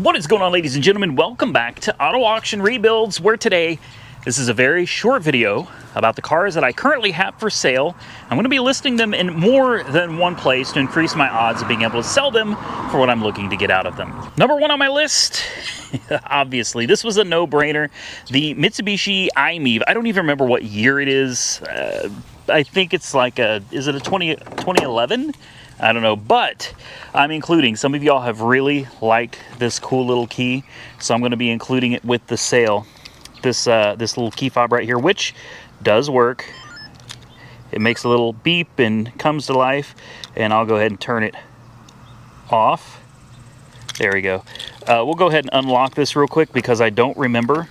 What is going on, ladies and gentlemen? Welcome back to Auto Auction Rebuilds, where today this is a very short video about the cars that I currently have for sale. I'm going to be listing them in more than one place to increase my odds of being able to sell them for what I'm looking to get out of them. Number one on my list, obviously, this was a no-brainer. The Mitsubishi iMiEV. I don't even remember what year it is. I think it's like is it a 2011? I don't know, but I'm including, some of y'all have really liked this cool little key, so I'm going to be including it with the sale. This little key fob right here, which does work. It makes a little beep and comes to life, and I'll go ahead and turn it off. There we go. We'll go ahead and unlock this real quick because I don't remember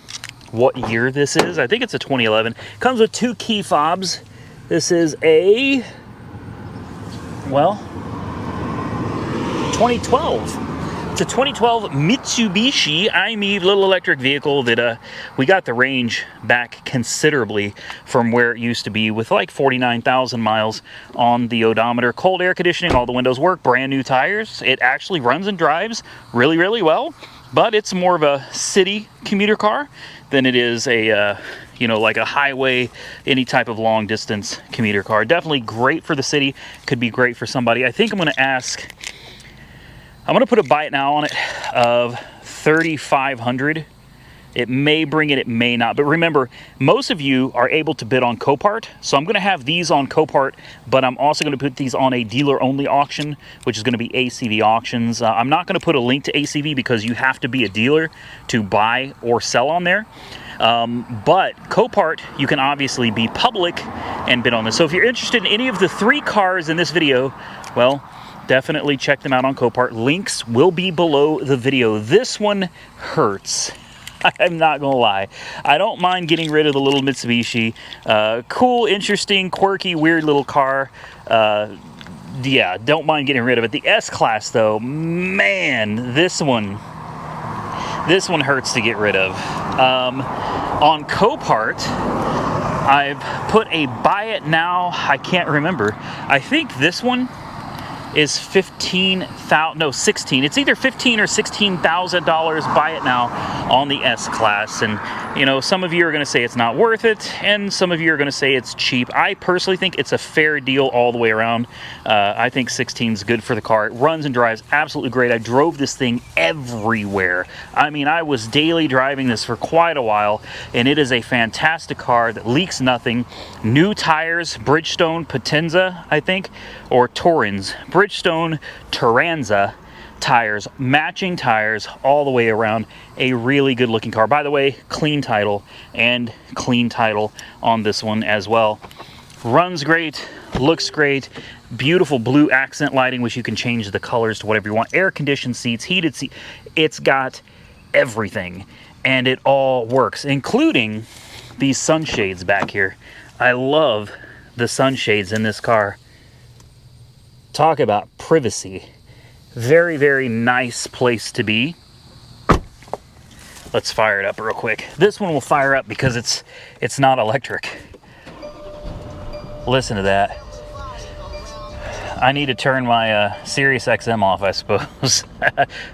what year this is. I think it's a 2011. Comes with two key fobs. This is a, well, 2012. It's a 2012 Mitsubishi iMiEV little electric vehicle that we got the range back considerably from where it used to be, with like 49,000 miles on the odometer. Cold air conditioning, all the windows work, brand new tires. It actually runs and drives really, really well, but it's more of a city commuter car than it is a you know, like a highway, any type of long distance commuter car. Definitely great for the city, could be great for somebody. I think I'm going to put a buy it now on it of $3,500. It may bring it, it may not. But remember, most of you are able to bid on Copart. So I'm going to have these on Copart, but I'm also going to put these on a dealer-only auction, which is going to be ACV Auctions. I'm not going to put a link to ACV because you have to be a dealer to buy or sell on there. But Copart, you can obviously be public and bid on this. So if you're interested in any of the three cars in this video, well, definitely check them out on Copart. Links will be below the video. This one hurts. I'm not gonna lie. I don't mind getting rid of the little Mitsubishi. Cool, interesting, quirky, weird little car. Yeah, don't mind getting rid of it. The S-Class though, man, this one hurts to get rid of. On Copart, I've put a buy it now. I can't remember. I think this one is 15,000, no, 16. It's either 15 or $16,000 buy it now on the S-Class. And you know, some of you are going to say it's not worth it, and some of you are going to say it's cheap. I personally think it's a fair deal all the way around. I think 16 is good for the car. It runs and drives absolutely great. I drove this thing everywhere. I mean, I was daily driving this for quite a while, and it is a fantastic car that leaks nothing. New tires, Bridgestone Potenza, I think, or Torrens. Bridgestone Turanza tires, matching tires all the way around. A really good looking car. By the way, clean title and clean title on this one as well. Runs great, looks great, beautiful blue accent lighting, which you can change the colors to whatever you want. Air conditioned seats, heated seats. It's got everything, and it all works, including these sunshades back here. I love the sunshades in this car. Talk about privacy. Very, very nice place to be. Let's fire it up real quick. This one will fire up because it's not electric. Listen to that. I need to turn my Sirius XM off, I suppose.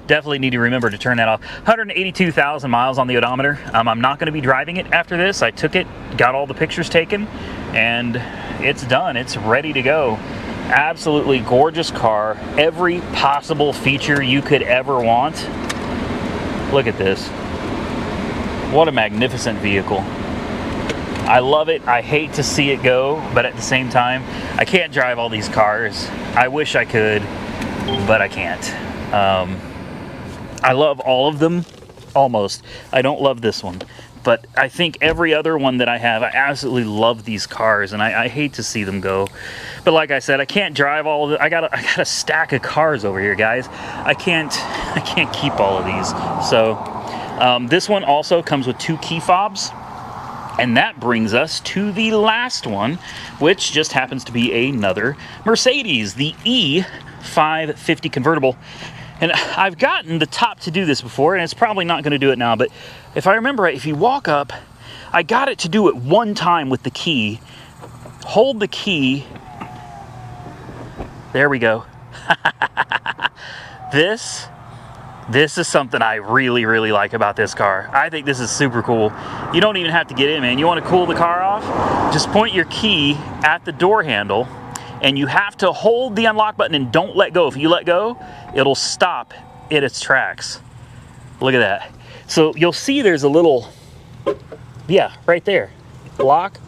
Definitely need to remember to turn that off. 182,000 miles on the odometer. I'm not going to be driving it after this. I took it, got all the pictures taken, and it's done. It's ready to go. Absolutely gorgeous car. Every possible feature you could ever want. Look at this. What a magnificent vehicle. I love it. I hate to see it go, but at the same time, I can't drive all these cars. I wish I could, but I can't. I love all of them, almost. I don't love this one, but I think every other one that I have, I absolutely love these cars, and I hate to see them go. But like I said, I can't drive all of it. I got a stack of cars over here, guys. I can't keep all of these. So this one also comes with two key fobs. And that brings us to the last one, which just happens to be another Mercedes, the E550 Convertible. And I've gotten the top to do this before, and it's probably not going to do it now, but if I remember right, if you walk up, I got it to do it one time with the key. Hold the key. There we go. This This is something I really, really like about this car. I think this is super cool. You don't even have to get in, man. You want to cool the car off? Just point your key at the door handle, and you have to hold the unlock button and don't let go. If you let go, it'll stop in its tracks. Look at that. So you'll see there's a little, yeah, right there. Lock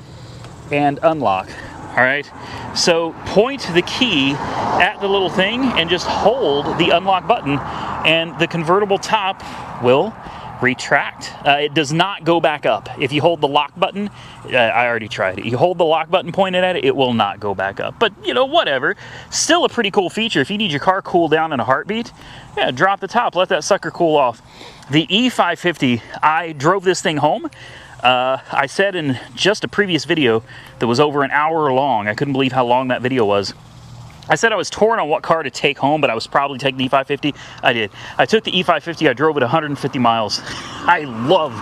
and unlock. All right. So point the key at the little thing and just hold the unlock button, and the convertible top will retract. It does not go back up. If you hold the lock button, I already tried it. You hold the lock button pointed at it, it will not go back up. But, you know, whatever. Still a pretty cool feature. If you need your car cooled down in a heartbeat, yeah, drop the top, let that sucker cool off. The E550, I drove this thing home. I said in just a previous video that was over an hour long, I couldn't believe how long that video was. I said I was torn on what car to take home, but I was probably taking the E550. I did. I took the E550, I drove it 150 miles. I love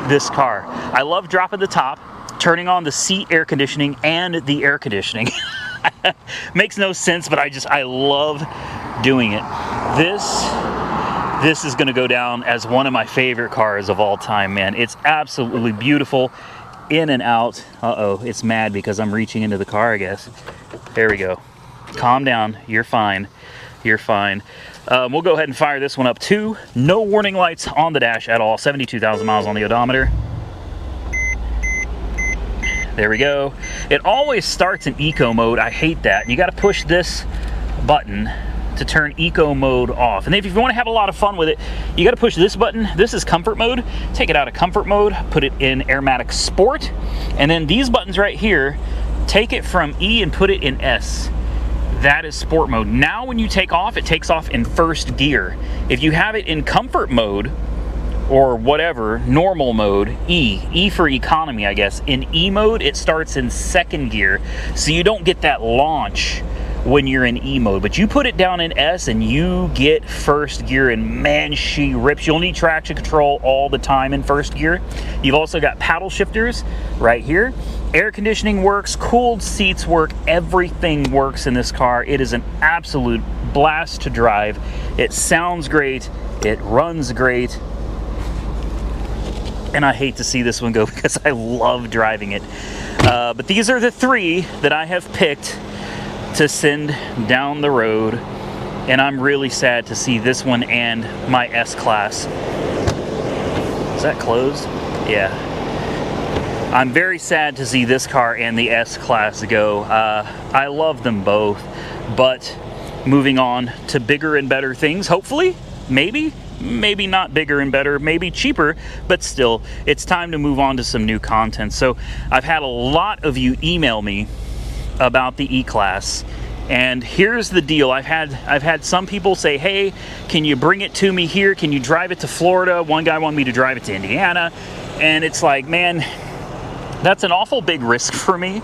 this car. I love dropping the top, turning on the seat air conditioning and the air conditioning. Makes no sense, but I love doing it. This is gonna go down as one of my favorite cars of all time, man. It's absolutely beautiful, in and out. Uh-oh, it's mad because I'm reaching into the car, I guess. There we go. Calm down, you're fine. You're fine. We'll go ahead and fire this one up too. No warning lights on the dash at all. 72,000 miles on the odometer. There we go. It always starts in eco mode. I hate that. You got to push this button to turn eco mode off. And if you want to have a lot of fun with it, you got to push this button. This is comfort mode. Take it out of comfort mode, put it in Aromatic Sport, and then these buttons right here, take it from E and put it in S. That is sport mode. Now when you take off, it takes off in first gear. If you have it in comfort mode or whatever, normal mode, E for economy, I guess. In E mode, it starts in second gear. So you don't get that launch when you're in E mode, but you put it down in S and you get first gear, and man, she rips. You'll need traction control all the time in first gear. You've also got paddle shifters right here. Air conditioning works, cooled seats work, everything works in this car. It is an absolute blast to drive. It sounds great, it runs great, and I hate to see this one go because I love driving it. But these are the three that I have picked to send down the road, and I'm really sad to see this one and my S-Class. Is that closed? Yeah. I'm very sad to see this car and the S-Class go. I love them both, but moving on to bigger and better things, hopefully, maybe not bigger and better, maybe cheaper, but still, it's time to move on to some new content. So I've had a lot of you email me about the E-Class, and here's the deal. I've had some people say, hey, can you bring it to me here? Can you drive it to Florida? One guy wanted me to drive it to Indiana, and it's like, man, that's an awful big risk for me,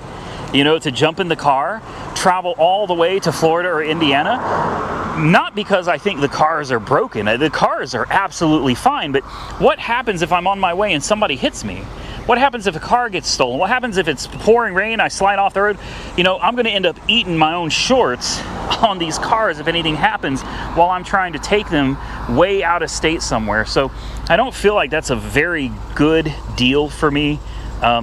you know, to jump in the car, travel all the way to Florida or Indiana. Not because I think the cars are broken. The cars are absolutely fine, but what happens if I'm on my way and somebody hits me? What happens if a car gets stolen? What happens if it's pouring rain, I slide off the road? You know, I'm gonna end up eating my own shorts on these cars if anything happens while I'm trying to take them way out of state somewhere. So I don't feel like that's a very good deal for me.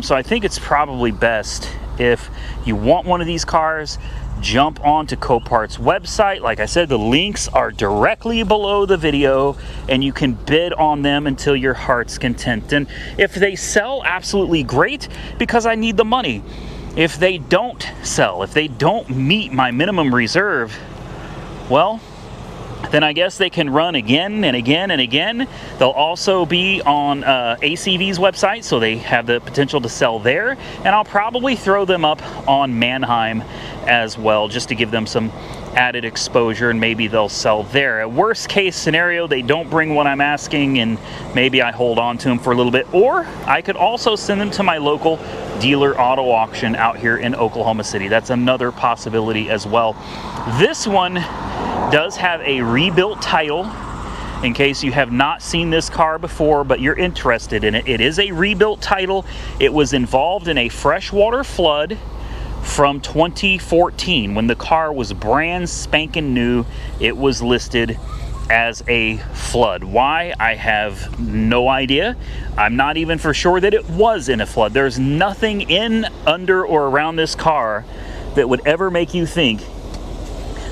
So I think it's probably best, if you want one of these cars, jump onto Copart's website. Like I said, the links are directly below the video, and you can bid on them until your heart's content. And if they sell, absolutely great, because I need the money. If they don't sell, if they don't meet my minimum reserve, well, then I guess they can run again and again and again. They'll also be on ACV's website, so they have the potential to sell there. And I'll probably throw them up on Manheim as well, just to give them some added exposure, and maybe they'll sell there. At worst case scenario, they don't bring what I'm asking, and maybe I hold on to them for a little bit. Or I could also send them to my local dealer auto auction out here in Oklahoma City. That's another possibility as well. This one does have a rebuilt title, in case you have not seen this car before but you're interested in it. It is a rebuilt title. It was involved in a freshwater flood from 2014 when the car was brand spanking new. It was listed as a flood. Why? I have no idea. I'm not even for sure that it was in a flood. There's nothing in, under, or around this car that would ever make you think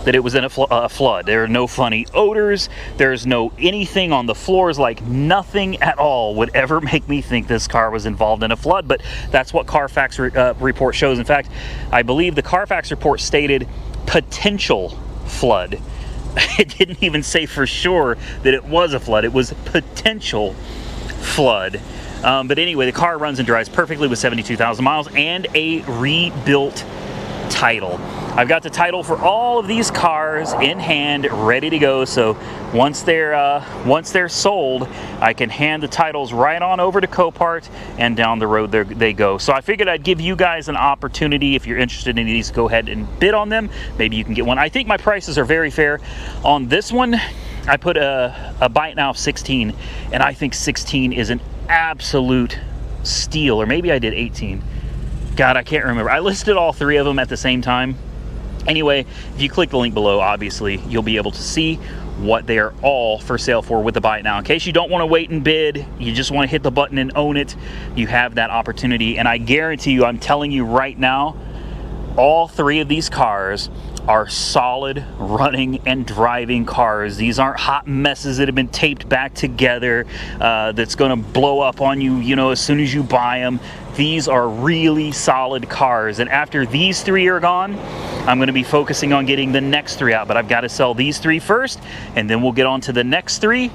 that it was in a flood. There are no funny odors. There's no anything on the floors. Like nothing at all would ever make me think this car was involved in a flood. But that's what Carfax report shows. In fact, I believe the Carfax report stated potential flood. It didn't even say for sure that it was a flood. It was potential flood. But anyway, the car runs and drives perfectly with 72,000 miles and a rebuilt title. I've got the title for all of these cars in hand, ready to go. So once they're sold, I can hand the titles right on over to Copart, and down the road they go. So I figured I'd give you guys an opportunity, if you're interested in these, go ahead and bid on them. Maybe you can get one. I think my prices are very fair. On this one, I put a bite now of 16, and I think 16 is an absolute steal. Or maybe I did 18. God, I can't remember. I listed all three of them at the same time. Anyway, if you click the link below, obviously, you'll be able to see what they are all for sale for with the buy it now. In case you don't want to wait and bid, you just want to hit the button and own it, you have that opportunity. And I guarantee you, I'm telling you right now, all three of these cars are solid running and driving cars. These aren't hot messes that have been taped back together that's going to blow up on you, you know, as soon as you buy them. These are really solid cars, and after these three are gone, I'm going to be focusing on getting the next three out. But I've got to sell these three first, and then we'll get on to the next three.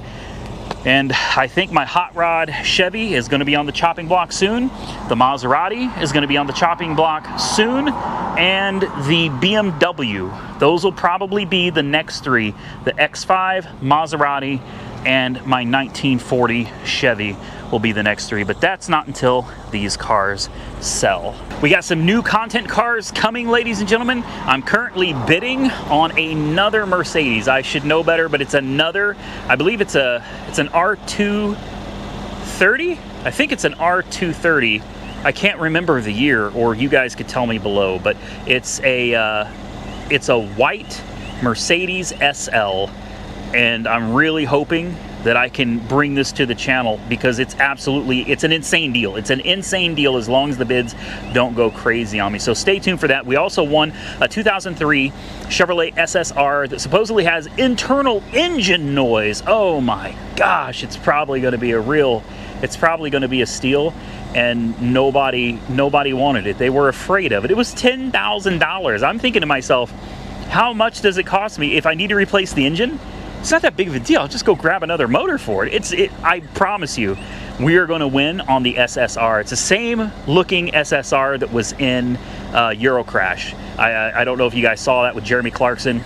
And I think my hot rod Chevy is going to be on the chopping block soon. The Maserati is going to be on the chopping block soon. And the BMW. Those will probably be the next three. The X5, Maserati, and my 1940 Chevy will be the next three. But that's not until these cars sell. We got some new content cars coming, ladies and gentlemen. I'm currently bidding on another Mercedes. I should know better, but it's another, I believe it's an R230. I think it's an R230. I can't remember the year, or you guys could tell me below, but it's a white Mercedes SL, and I'm really hoping that I can bring this to the channel, because it's an insane deal. It's an insane deal as long as the bids don't go crazy on me. So stay tuned for that. We also won a 2003 Chevrolet SSR that supposedly has internal engine noise. Oh my gosh, it's probably going to be a steal, and nobody wanted it. They were afraid of it. It was $10,000. I'm thinking to myself, how much does it cost me if I need to replace the engine? It's not that big of a deal. I'll just go grab another motor for it. I promise you, we are going to win on the SSR. It's the same looking SSR that was in Eurocrash. I don't know if you guys saw that with Jeremy Clarkson.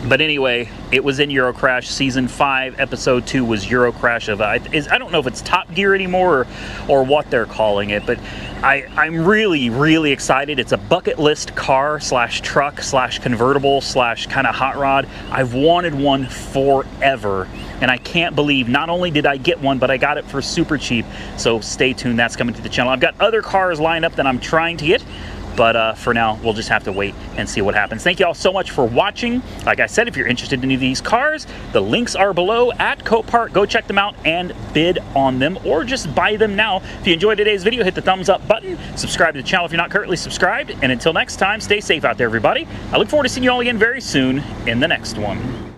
But anyway, it was in Eurocrash. Season 5, Episode 2 was Eurocrash of, I don't know if it's Top Gear anymore or what they're calling it, but I'm really, really excited. It's a bucket list car slash truck slash convertible slash kind of hot rod. I've wanted one forever, and I can't believe not only did I get one, but I got it for super cheap. So stay tuned, that's coming to the channel. I've got other cars lined up that I'm trying to get, but for now, we'll just have to wait and see what happens. Thank you all so much for watching. Like I said, if you're interested in any of these cars, the links are below at Copart. Go check them out and bid on them, or just buy them now. If you enjoyed today's video, hit the thumbs up button. Subscribe to the channel if you're not currently subscribed. And until next time, stay safe out there, everybody. I look forward to seeing you all again very soon in the next one.